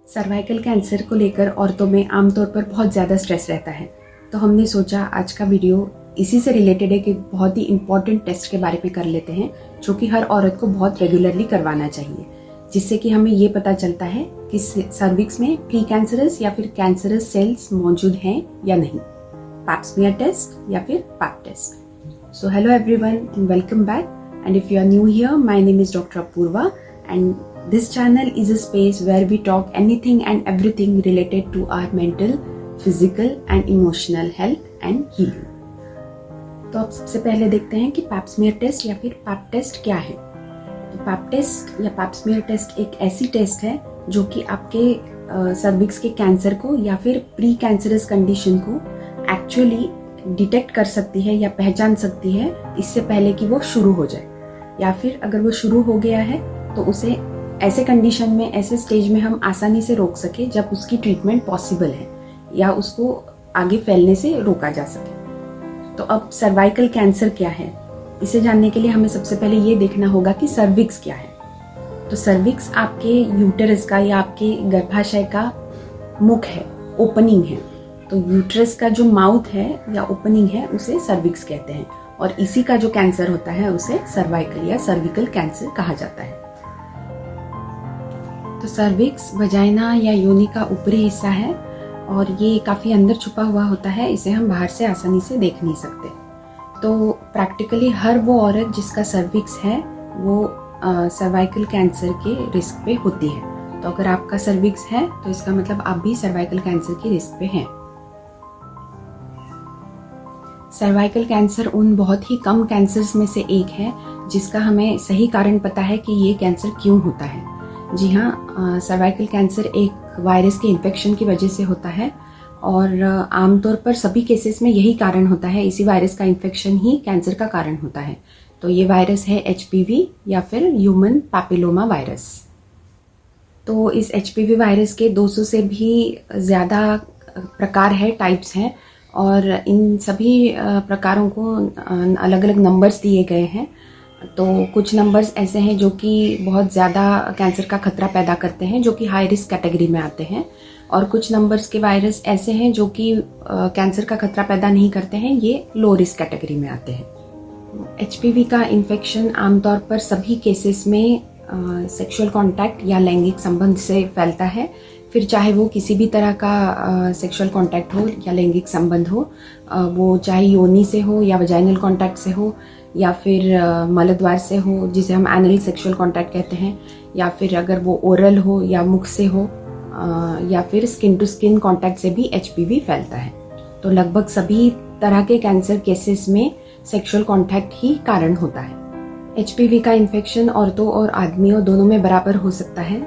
Cervical cancer को लेकर औरतों में आमतौर पर बहुत ज़्यादा स्ट्रेस रहता है, तो हमने सोचा आज का वीडियो इसी से रिलेटेड है कि बहुत ही इम्पॉर्टेंट टेस्ट के बारे में कर लेते हैं जो कि हर औरत को बहुत रेगुलरली करवाना चाहिए, जिससे कि हमें ये पता चलता है कि सर्विक्स में प्री कैंसरस या फिर कैंसरस सेल्स मौजूद हैं या नहीं। पैप स्मीयर टेस्ट या फिर pap test. So hello everyone and welcome back, and if you are new here, my name is Dr. Apurva and this channel is a space where we talk anything and everything related to our mental, physical and emotional health and healing. तो अब सबसे पहले देखते हैं कि pipe smear test या फिर pap test क्या है। तो पैप टेस्ट या पैप स्मीयर टेस्ट एक ऐसी टेस्ट है जो कि आपके सर्विक्स के कैंसर को या फिर प्री कैंसरस कंडीशन को एक्चुअली डिटेक्ट कर सकती है या पहचान सकती है इससे पहले कि वो शुरू हो जाए, या फिर अगर वो शुरू हो गया है तो उसे ऐसे कंडीशन में, ऐसे स्टेज में हम आसानी से रोक सके जब उसकी ट्रीटमेंट पॉसिबल है या उसको आगे फैलने से रोका जा सके। तो अब सर्वाइकल कैंसर क्या है, इसे जानने के लिए हमें सबसे पहले ये देखना होगा कि सर्विक्स क्या है। तो सर्विक्स आपके यूटेरस का या आपके गर्भाशय का मुख है, ओपनिंग है। तो यूट्रस का जो माउथ है या ओपनिंग है उसे सर्विक्स कहते हैं, और इसी का जो कैंसर होता है उसे सर्वाइकल या सर्विकल कैंसर कहा जाता है। तो सर्विक्स वजाइना या योनि का ऊपरी हिस्सा है और ये काफ़ी अंदर छुपा हुआ होता है, इसे हम बाहर से आसानी से देख नहीं सकते। तो प्रैक्टिकली हर वो औरत जिसका सर्विक्स है वो सर्वाइकल कैंसर के रिस्क पे होती है। तो अगर आपका सर्विक्स है तो इसका मतलब आप भी सर्वाइकल कैंसर के रिस्क पे हैं। सर्वाइकल कैंसर उन बहुत ही कम कैंसर्स में से एक है जिसका हमें सही कारण पता है कि ये कैंसर क्यों होता है। जी हाँ, सर्वाइकल कैंसर एक वायरस के इन्फेक्शन की वजह से होता है और आमतौर पर सभी केसेस में यही कारण होता है, इसी वायरस का इन्फेक्शन ही कैंसर का कारण होता है। तो ये वायरस है HPV या फिर ह्यूमन पैपिलोमा वायरस। तो इस HPV वायरस के 200 से भी ज़्यादा प्रकार है, टाइप्स हैं, और इन सभी प्रकारों को अलग अलग नंबर्स दिए गए हैं। तो कुछ नंबर्स ऐसे हैं जो कि बहुत ज़्यादा कैंसर का खतरा पैदा करते हैं, जो कि हाई रिस्क कैटेगरी में आते हैं, और कुछ नंबर्स के वायरस ऐसे हैं जो कि कैंसर का खतरा पैदा नहीं करते हैं, ये लो रिस्क कैटेगरी में आते हैं। HPV का इन्फेक्शन आमतौर पर सभी केसेस में सेक्सुअल कांटेक्ट या लैंगिक संबंध से फैलता है, फिर चाहे वो किसी भी तरह का सेक्सुअल कांटेक्ट हो या लैंगिक संबंध हो, वो चाहे योनि से हो या वजाइनल कांटेक्ट से हो या फिर मलद्वार से हो जिसे हम एनल सेक्सुअल कांटेक्ट कहते हैं, या फिर अगर वो ओरल हो या मुख से हो, या फिर स्किन टू स्किन कांटेक्ट से भी HPV फैलता है। तो लगभग सभी तरह के कैंसर केसेस में सेक्सुअल कांटेक्ट ही कारण होता है। HPV का इन्फेक्शन औरतों और आदमियों दोनों में बराबर हो सकता है।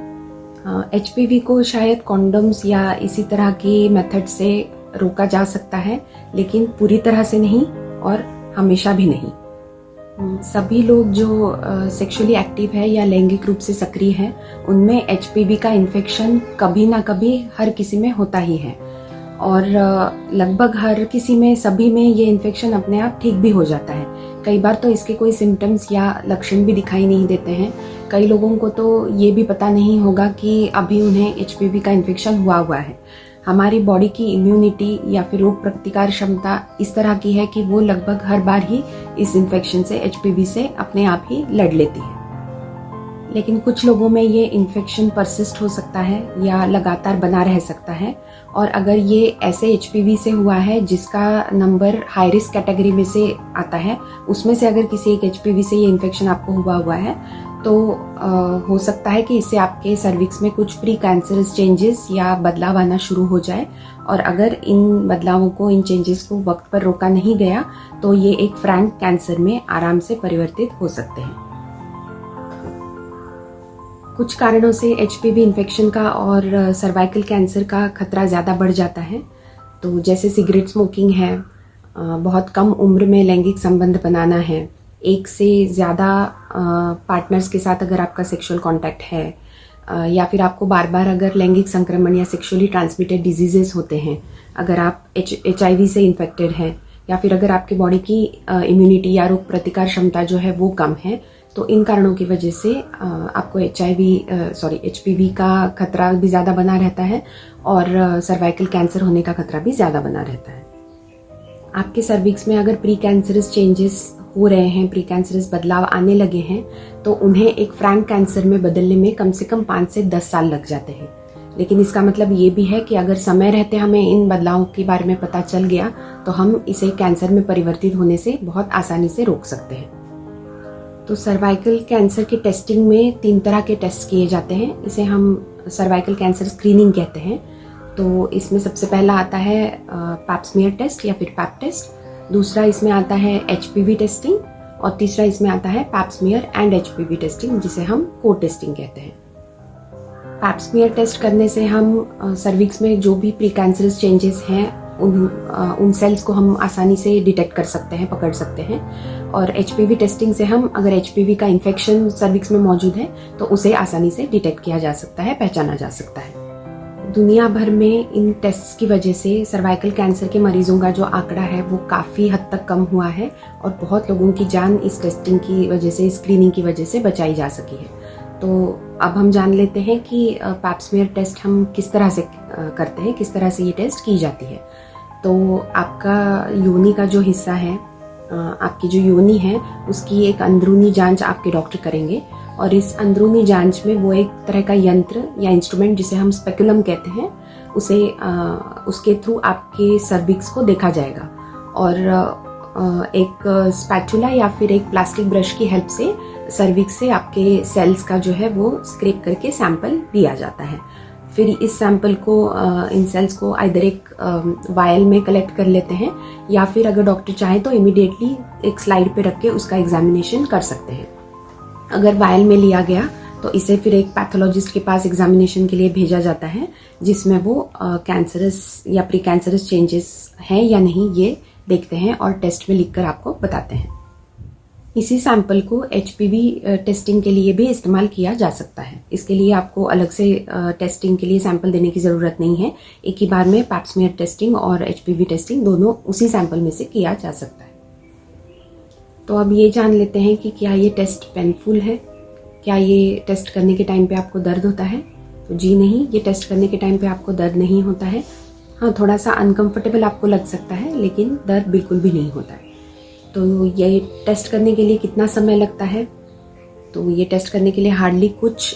HPV को शायद कॉन्डोम्स या इसी तरह के मेथड से रोका जा सकता है, लेकिन पूरी तरह से नहीं और हमेशा भी नहीं। सभी लोग जो सेक्सुअली एक्टिव है या लैंगिक रूप से सक्रिय है उनमें HPV का इन्फेक्शन कभी ना कभी हर किसी में होता ही है, और लगभग हर किसी में, सभी में ये इन्फेक्शन अपने आप ठीक भी हो जाता है। कई बार तो इसके कोई सिम्टम्स या लक्षण भी दिखाई नहीं देते हैं। कई लोगों को तो ये भी पता नहीं होगा कि अभी उन्हें HPV का इन्फेक्शन हुआ है। हमारी बॉडी की इम्यूनिटी या फिर रोग प्रतिकार क्षमता इस तरह की है कि वो लगभग हर बार ही इस इन्फेक्शन से, HPV से अपने आप ही लड़ लेती है। लेकिन कुछ लोगों में ये इन्फेक्शन परसिस्ट हो सकता है या लगातार बना रह सकता है, और अगर ये ऐसे HPV से हुआ है जिसका नंबर हाई रिस्क कैटेगरी में से आता है, उसमें से अगर किसी एक HPV से ये इन्फेक्शन आपको हुआ है तो हो सकता है कि इससे आपके सर्विक्स में कुछ प्री कैंसरस चेंजेस या बदलाव आना शुरू हो जाए, और अगर इन बदलावों को, इन चेंजेस को वक्त पर रोका नहीं गया तो ये एक फ्रैंक कैंसर में आराम से परिवर्तित हो सकते हैं। कुछ कारणों से HPV इन्फेक्शन का और सर्वाइकल कैंसर का खतरा ज़्यादा बढ़ जाता है। तो जैसे सिगरेट स्मोकिंग है, बहुत कम उम्र में लैंगिक संबंध बनाना है, एक से ज़्यादा पार्टनर्स के साथ अगर आपका सेक्सुअल कांटेक्ट है, या फिर आपको बार बार अगर लैंगिक संक्रमण या सेक्सुअली ट्रांसमिटेड डिजीजेस होते हैं, अगर आप HIV से इन्फेक्टेड हैं, या फिर अगर आपके बॉडी की इम्यूनिटी या रोग प्रतिकार क्षमता जो है वो कम है, तो इन कारणों की वजह से आपको HPV का खतरा भी ज़्यादा बना रहता है और सर्वाइकल कैंसर होने का खतरा भी ज़्यादा बना रहता है। आपके सर्विक्स में अगर प्री कैंसरस चेंजेस हो रहे हैं, प्री कैंसरस बदलाव आने लगे हैं, तो उन्हें एक फ्रैंक कैंसर में बदलने में कम से कम 5 से 10 साल लग जाते हैं। लेकिन इसका मतलब ये भी है कि अगर समय रहते हमें इन बदलावों के बारे में पता चल गया तो हम इसे कैंसर में परिवर्तित होने से बहुत आसानी से रोक सकते हैं। तो सर्वाइकल कैंसर की टेस्टिंग में 3 तरह के टेस्ट किए जाते हैं। इसे हम सर्वाइकल कैंसर स्क्रीनिंग कहते हैं। तो इसमें सबसे पहला आता है पैप स्मीयर टेस्ट या फिर पैप टेस्ट। दूसरा इसमें आता है HPV टेस्टिंग और तीसरा इसमें आता है pap smear and HPV testing, जिसे हम को टेस्टिंग कहते हैं। पैप स्मीयर टेस्ट करने से हम सर्विक्स में जो भी प्री कैंसरस चेंजेस हैं उन सेल्स को हम आसानी से डिटेक्ट कर सकते हैं, पकड़ सकते हैं। और HPV टेस्टिंग से हम अगर HPV का इन्फेक्शन सर्विक्स में मौजूद है तो उसे आसानी से डिटेक्ट किया जा सकता है, पहचाना जा सकता है। दुनिया भर में इन टेस्ट्स की वजह से सर्वाइकल कैंसर के मरीजों का जो आंकड़ा है वो काफ़ी हद तक कम हुआ है और बहुत लोगों की जान इस टेस्टिंग की वजह से, स्क्रीनिंग की वजह से बचाई जा सकी है। तो अब हम जान लेते हैं कि पैप स्मीयर टेस्ट हम किस तरह से करते हैं, किस तरह से ये टेस्ट की जाती है। तो आपका योनि का जो हिस्सा है, आपकी जो योनि है, उसकी एक अंदरूनी जांच आपके डॉक्टर करेंगे और इस अंदरूनी जांच में वो एक तरह का यंत्र या इंस्ट्रूमेंट जिसे हम स्पेकुलम कहते हैं, उसके थ्रू आपके सर्विक्स को देखा जाएगा और एक स्पैचुला या फिर एक प्लास्टिक ब्रश की हेल्प से सर्विक्स से आपके सेल्स का जो है वो स्क्रैप करके सैंपल लिया जाता है। फिर इस सैंपल को, इन सेल्स को आइदर एक वायल में कलेक्ट कर लेते हैं या फिर अगर डॉक्टर चाहे तो इमीडिएटली एक स्लाइड पे रख के उसका एग्जामिनेशन कर सकते हैं। अगर वायल में लिया गया तो इसे फिर एक पैथोलॉजिस्ट के पास एग्जामिनेशन के लिए भेजा जाता है, जिसमें वो कैंसरस या प्री कैंसरस चेंजेस हैं या नहीं ये देखते हैं और टेस्ट में लिखकर आपको बताते हैं। इसी सैंपल को HPV टेस्टिंग के लिए भी इस्तेमाल किया जा सकता है। इसके लिए आपको अलग से टेस्टिंग के लिए सैंपल देने की ज़रूरत नहीं है। एक ही बार में पैप स्मीयर टेस्टिंग और HPV टेस्टिंग दोनों उसी सैंपल में से किया जा सकता है। तो अब ये जान लेते हैं कि क्या ये टेस्ट पेनफुल है, क्या ये टेस्ट करने के टाइम पे आपको दर्द होता है। तो जी नहीं, ये टेस्ट करने के टाइम पे आपको दर्द नहीं होता है। हाँ, थोड़ा सा अनकंफर्टेबल आपको लग सकता है, लेकिन दर्द बिल्कुल भी नहीं होता है। तो ये टेस्ट करने के लिए कितना समय लगता है? तो ये टेस्ट करने के लिए हार्डली कुछ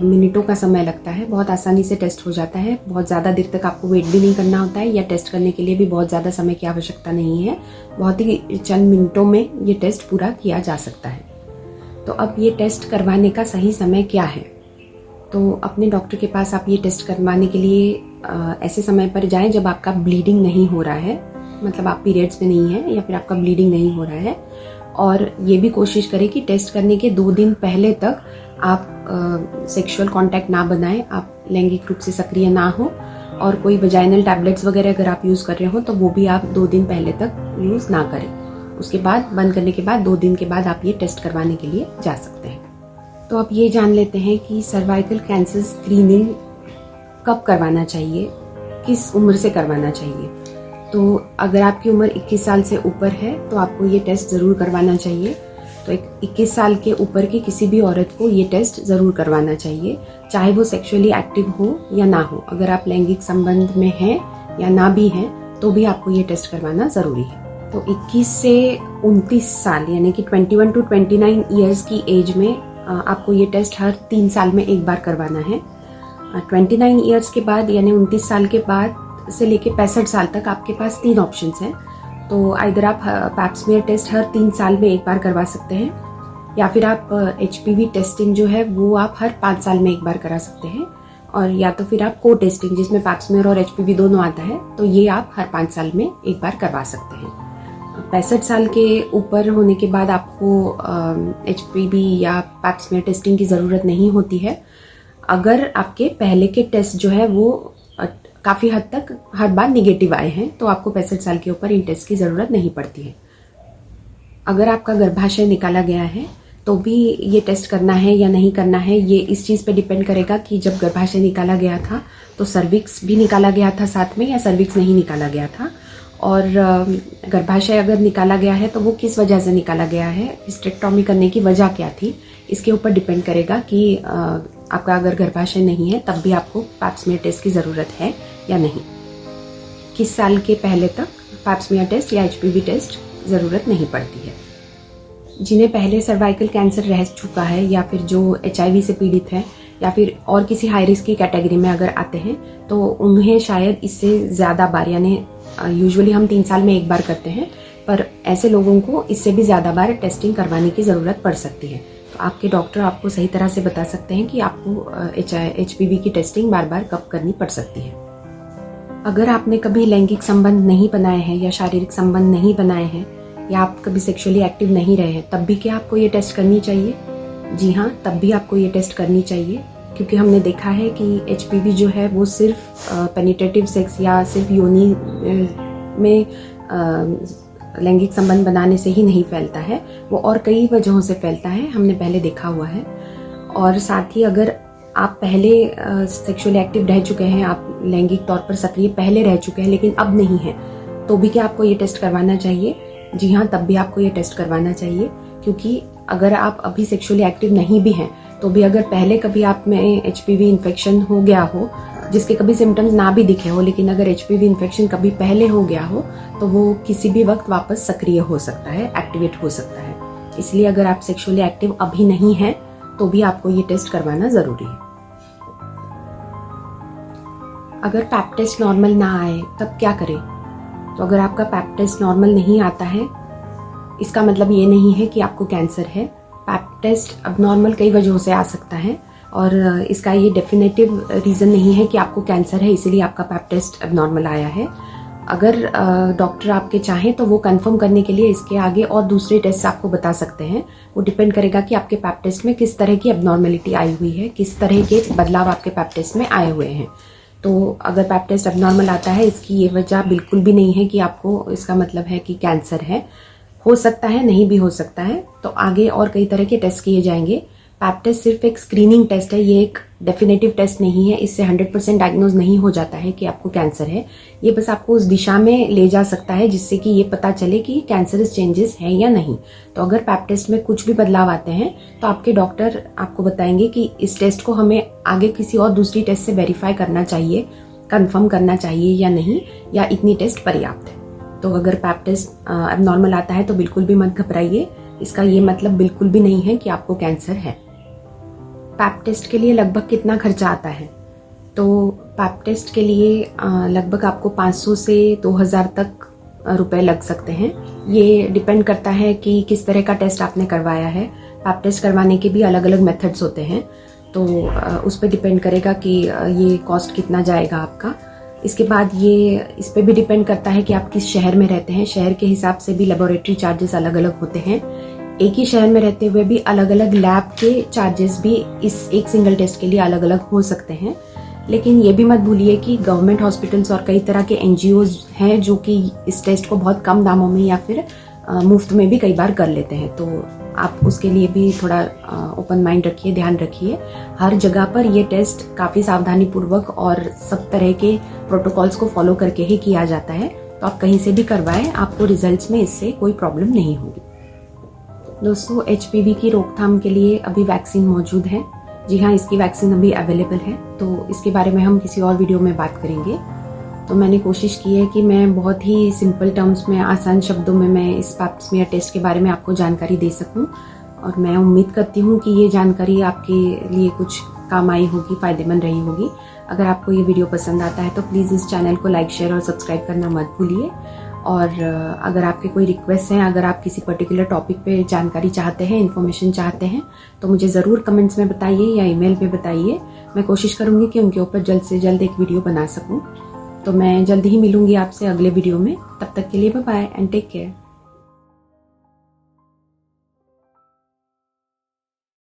मिनटों का समय लगता है। बहुत आसानी से टेस्ट हो जाता है। बहुत ज़्यादा देर तक आपको वेट भी नहीं करना होता है या टेस्ट करने के लिए भी बहुत ज़्यादा समय की आवश्यकता नहीं है। बहुत ही चंद मिनटों में ये टेस्ट पूरा किया जा सकता है। तो अब ये टेस्ट करवाने का सही समय क्या है? तो अपने डॉक्टर के पास आप ये टेस्ट करवाने के लिए ऐसे समय पर जाएं जब आपका ब्लीडिंग नहीं हो रहा है, मतलब आप पीरियड्स में नहीं है या फिर आपका ब्लीडिंग नहीं हो रहा है। और ये भी कोशिश करें कि टेस्ट करने के 2 दिन पहले तक आप सेक्सुअल कांटेक्ट ना बनाएं, आप लैंगिक रूप से सक्रिय ना हो और कोई वजाइनल टैबलेट्स वगैरह अगर आप यूज़ कर रहे हो तो वो भी आप 2 दिन पहले तक यूज़ ना करें। उसके बाद बंद करने के बाद 2 दिन के बाद आप ये टेस्ट करवाने के लिए जा सकते हैं। तो अब ये जान लेते हैं कि सर्वाइकल कैंसर स्क्रीनिंग कब करवाना चाहिए, किस उम्र से करवाना चाहिए। तो अगर आपकी उम्र 21 साल से ऊपर है तो आपको ये टेस्ट ज़रूर करवाना चाहिए। तो 21 साल के ऊपर की किसी भी औरत को ये टेस्ट ज़रूर करवाना चाहिए, चाहे वो सेक्सुअली एक्टिव हो या ना हो। अगर आप लैंगिक संबंध में हैं या ना भी हैं तो भी आपको ये टेस्ट करवाना ज़रूरी है। तो 21 से 29 साल यानी कि 21 to 29 ईयर्स की एज में आपको ये टेस्ट हर 3 साल में एक बार करवाना है। 29 ईयर्स के बाद यानी 29 साल के बाद से लेके 65 साल तक आपके पास 3 ऑप्शंस हैं। तो आइदर आप पैप स्मीयर टेस्ट हर 3 साल में एक बार करवा सकते हैं या फिर आप HPV टेस्टिंग जो है वो आप हर 5 साल में एक बार करा सकते हैं, और या तो फिर आप को टेस्टिंग जिसमें पैप स्मीयर और HPV दोनों आता है तो ये आप हर 5 साल में एक बार करवा सकते हैं। 65 साल के ऊपर होने के बाद आपको HPV या पैप स्मीयर टेस्टिंग की ज़रूरत नहीं होती है अगर आपके पहले के टेस्ट जो है वो काफ़ी हद तक हर बार निगेटिव आए हैं, तो आपको 65 साल के ऊपर इन टेस्ट की ज़रूरत नहीं पड़ती है। अगर आपका गर्भाशय निकाला गया है तो भी ये टेस्ट करना है या नहीं करना है, ये इस चीज़ पे डिपेंड करेगा कि जब गर्भाशय निकाला गया था तो सर्विक्स भी निकाला गया था साथ में या सर्विक्स नहीं निकाला गया था, और गर्भाशय अगर निकाला गया है तो वो किस वजह से निकाला गया है, हिस्टेरेक्टोमी करने की वजह क्या थी, इसके ऊपर डिपेंड करेगा कि आपका अगर गर्भाशय नहीं है तब भी आपको पैप स्मीयर टेस्ट की ज़रूरत है या नहीं। किस साल के पहले तक पैप स्मीयर टेस्ट या HPV टेस्ट ज़रूरत नहीं पड़ती है। जिन्हें पहले सर्वाइकल कैंसर रह चुका है या फिर जो HIV से पीड़ित है या फिर और किसी हाई रिस्क की कैटेगरी में अगर आते हैं तो उन्हें शायद इससे ज़्यादा बार, यानी यूजुअली हम 3 साल में एक बार करते हैं, पर ऐसे लोगों को इससे भी ज़्यादा बार टेस्टिंग करवाने की ज़रूरत पड़ सकती है। तो आपके डॉक्टर आपको सही तरह से बता सकते हैं कि आपको HPV की टेस्टिंग बार बार कब करनी पड़ सकती है। अगर आपने कभी लैंगिक संबंध नहीं बनाए हैं या शारीरिक संबंध नहीं बनाए हैं या आप कभी सेक्सुअली एक्टिव नहीं रहे हैं, तब भी क्या आपको ये टेस्ट करनी चाहिए? जी हाँ, तब भी आपको ये टेस्ट करनी चाहिए, क्योंकि हमने देखा है कि HPV जो है वो सिर्फ पेनिट्रेटिव सेक्स या सिर्फ योनि में लैंगिक संबंध बनाने से ही नहीं फैलता है, वो और कई वजहों से फैलता है, हमने पहले देखा हुआ है। और साथ ही अगर आप पहले सेक्सुअली एक्टिव रह चुके हैं, आप लैंगिक तौर पर सक्रिय पहले रह चुके हैं लेकिन अब नहीं है, तो भी क्या आपको ये टेस्ट करवाना चाहिए? जी हाँ, तब भी आपको ये टेस्ट करवाना चाहिए, क्योंकि अगर आप अभी सेक्सुअली एक्टिव नहीं भी हैं तो भी अगर पहले कभी आप में HPV इन्फेक्शन हो गया हो, जिसके कभी सिम्टम्स ना भी दिखे हो, लेकिन अगर HPV इन्फेक्शन कभी पहले हो गया हो तो वो किसी भी वक्त वापस सक्रिय हो सकता है, एक्टिवेट हो सकता है। इसलिए अगर आप सेक्सुअली एक्टिव अभी नहीं हैं तो भी आपको ये टेस्ट करवाना ज़रूरी है। अगर पैप टेस्ट नॉर्मल ना आए तब क्या करें? तो अगर आपका पैप टेस्ट नॉर्मल नहीं आता है, इसका मतलब ये नहीं है कि आपको कैंसर है। पैप टेस्ट अब नॉर्मल कई वजहों से आ सकता है और इसका ये डेफिनेटिव रीज़न नहीं है कि आपको कैंसर है इसीलिए आपका पैप टेस्ट अब नॉर्मल आया है। अगर डॉक्टर आपके चाहें तो वो कंफर्म करने के लिए इसके आगे और दूसरे टेस्ट आपको बता सकते हैं। वो डिपेंड करेगा कि आपके पैप टेस्ट में किस तरह की एबनॉर्मेलिटी आई हुई है, किस तरह के बदलाव आपके पैप टेस्ट में आए हुए हैं। तो अगर पैप टेस्ट एबनॉर्मल आता है, इसकी ये वजह बिल्कुल भी नहीं है कि आपको इसका मतलब है कि कैंसर है। हो सकता है, नहीं भी हो सकता है, तो आगे और कई तरह के टेस्ट किए जाएंगे। पैप टेस्ट सिर्फ एक स्क्रीनिंग टेस्ट है, ये एक डेफिनेटिव टेस्ट नहीं है। इससे 100% डायग्नोज नहीं हो जाता है कि आपको कैंसर है। ये बस आपको उस दिशा में ले जा सकता है जिससे कि ये पता चले कि कैंसरस चेंजेस हैं या नहीं। तो अगर पैप टेस्ट में कुछ भी बदलाव आते हैं तो आपके डॉक्टर आपको बताएंगे कि इस टेस्ट को हमें आगे किसी और दूसरी टेस्ट से वेरीफाई करना चाहिए, कंफर्म करना चाहिए या नहीं, या इतनी टेस्ट पर्याप्त है। तो अगर पैप टेस्ट एबनॉर्मल आता है तो बिल्कुल भी मत घबराइए। इसका ये मतलब बिल्कुल भी नहीं है कि आपको कैंसर है। पैप टेस्ट के लिए लगभग कितना खर्चा आता है? तो पैप टेस्ट के लिए लगभग आपको 500 से 2000 तक रुपए लग सकते हैं। ये डिपेंड करता है कि किस तरह का टेस्ट आपने करवाया है। पैप टेस्ट करवाने के भी अलग अलग मेथड्स होते हैं, तो उस पर डिपेंड करेगा कि ये कॉस्ट कितना जाएगा आपका। इसके बाद ये इस पे भी डिपेंड करता है कि आप किस शहर में रहते हैं। शहर के हिसाब से भी लेबोरेटरी चार्जेस अलग अलग होते हैं। एक ही शहर में रहते हुए भी अलग अलग लैब के चार्जेस भी इस एक सिंगल टेस्ट के लिए अलग अलग हो सकते हैं। लेकिन ये भी मत भूलिए कि गवर्नमेंट हॉस्पिटल्स और कई तरह के NGOs हैं जो कि इस टेस्ट को बहुत कम दामों में या फिर मुफ्त में भी कई बार कर लेते हैं। तो आप उसके लिए भी थोड़ा ओपन माइंड रखिए, ध्यान रखिए। हर जगह पर ये टेस्ट काफ़ी सावधानी पूर्वक और सब तरह के प्रोटोकॉल्स को फॉलो करके ही किया जाता है। तो आप कहीं से भी करवाएं, आपको रिजल्ट्स में इससे कोई प्रॉब्लम नहीं होगी। दोस्तों, HPV की रोकथाम के लिए अभी वैक्सीन मौजूद है। जी हाँ, इसकी वैक्सीन अभी अवेलेबल है, तो इसके बारे में हम किसी और वीडियो में बात करेंगे। तो मैंने कोशिश की है कि मैं बहुत ही सिंपल टर्म्स में, आसान शब्दों में मैं इस पैप स्मीयर टेस्ट के बारे में आपको जानकारी दे सकूं, और मैं उम्मीद करती हूं कि ये जानकारी आपके लिए कुछ काम आई होगी, फ़ायदेमंद रही होगी। अगर आपको ये वीडियो पसंद आता है तो प्लीज़ इस चैनल को लाइक, शेयर और सब्सक्राइब करना मत भूलिए। और अगर आपके कोई रिक्वेस्ट हैं, अगर आप किसी पर्टिकुलर टॉपिक पे जानकारी चाहते हैं, इन्फॉर्मेशन चाहते हैं, तो मुझे ज़रूर कमेंट्स में बताइए या ईमेल पे बताइए। मैं कोशिश करूँगी कि उनके ऊपर जल्द से जल्द एक वीडियो बना सकूँ। तो मैं जल्द ही मिलूँगी आपसे अगले वीडियो में। तब तक के लिए bye bye and take care.